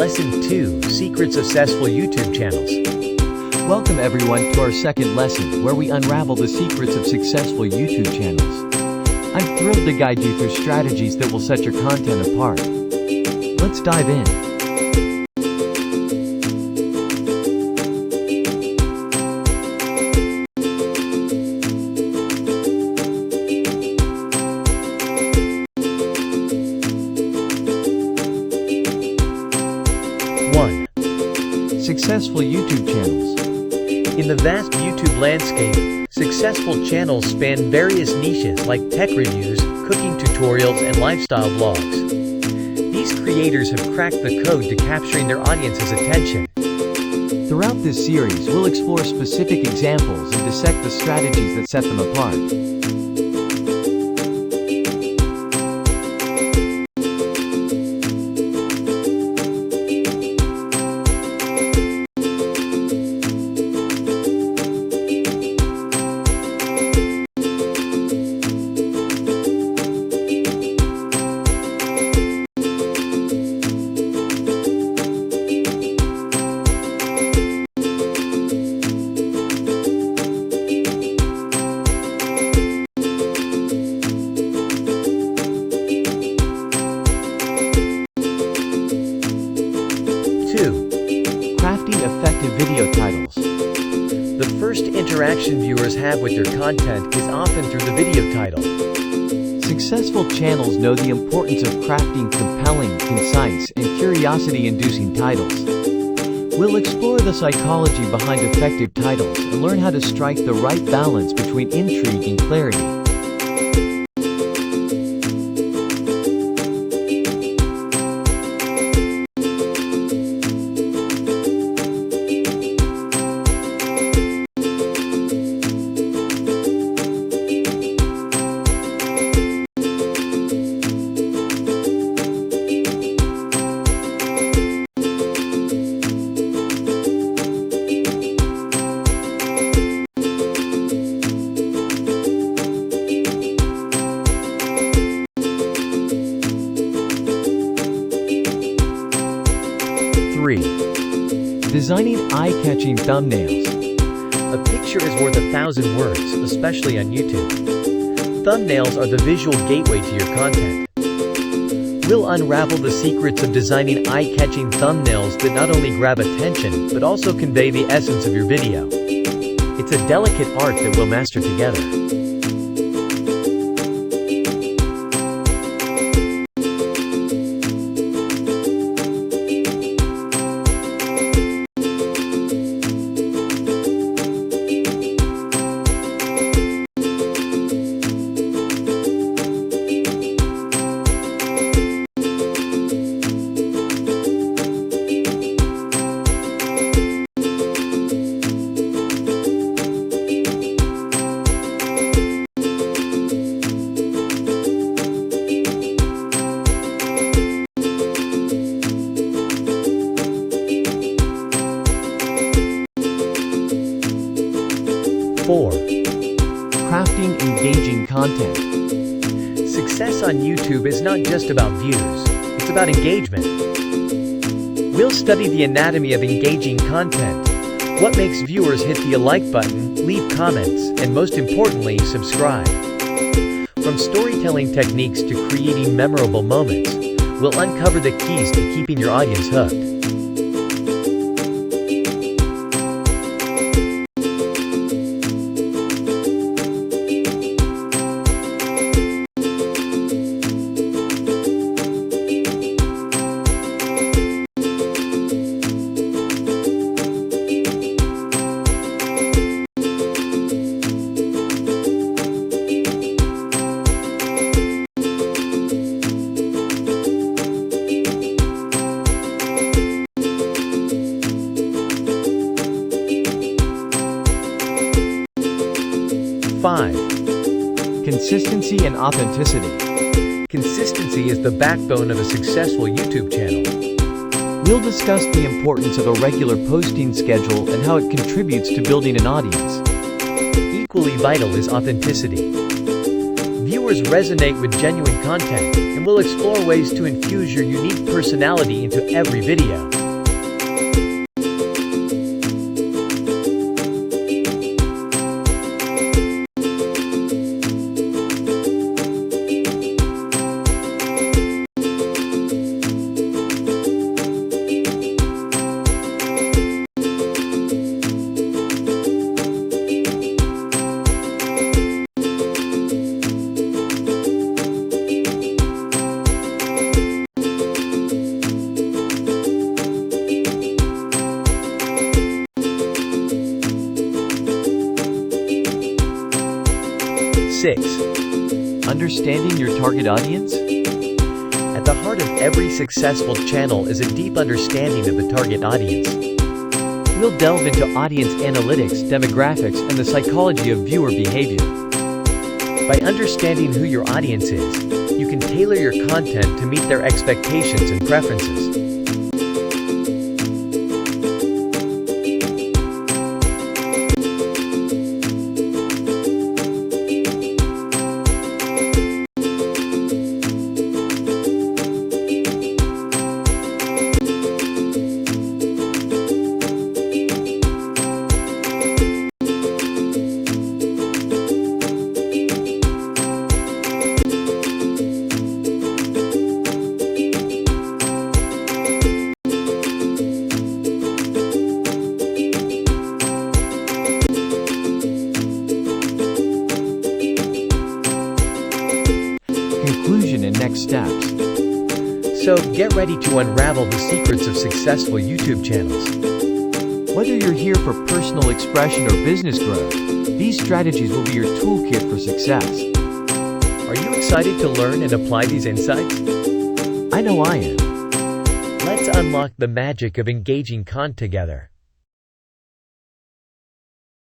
Lesson 2, Secrets of Successful YouTube Channels. Welcome everyone to our second lesson, where we unravel the secrets of successful YouTube channels. I'm thrilled to guide you through strategies that will set your content apart. Let's dive in. Successful YouTube channels. In the vast YouTube landscape, successful channels span various niches like tech reviews, cooking tutorials, and lifestyle vlogs. These creators have cracked the code to capturing their audience's attention. Throughout this series, we'll explore specific examples and dissect the strategies that set them apart. 2. Crafting effective video titles. The first interaction viewers have with your content is often through the video title. Successful channels know the importance of crafting compelling, concise, and curiosity-inducing titles. We'll explore the psychology behind effective titles and learn how to strike the right balance between intrigue and clarity. 3. Designing eye-catching thumbnails. A picture is worth 1,000 words, especially on YouTube. Thumbnails are the visual gateway to your content. We'll unravel the secrets of designing eye-catching thumbnails that not only grab attention, but also convey the essence of your video. It's a delicate art that we'll master together. 4. Crafting engaging content. Success on YouTube is not just about views, it's about engagement. We'll study the anatomy of engaging content, what makes viewers hit the like button, leave comments, and most importantly, subscribe. From storytelling techniques to creating memorable moments, we'll uncover the keys to keeping your audience hooked. 5. Consistency and authenticity. Consistency is the backbone of a successful YouTube channel. We'll discuss the importance of a regular posting schedule and how it contributes to building an audience. Equally vital is authenticity. viewers resonate with genuine content, and we'll explore ways to infuse your unique personality into every video. Understanding your target audience? At the heart of every successful channel is a deep understanding of the target audience. We'll delve into audience analytics, demographics, and the psychology of viewer behavior. By understanding who your audience is, you can tailor your content to meet their expectations and preferences. Conclusion and next steps. So, get ready to unravel the secrets of successful YouTube channels. Whether you're here for personal expression or business growth, these strategies will be your toolkit for success. Are you excited to learn and apply these insights? I know I am. Let's unlock the magic of engaging content together.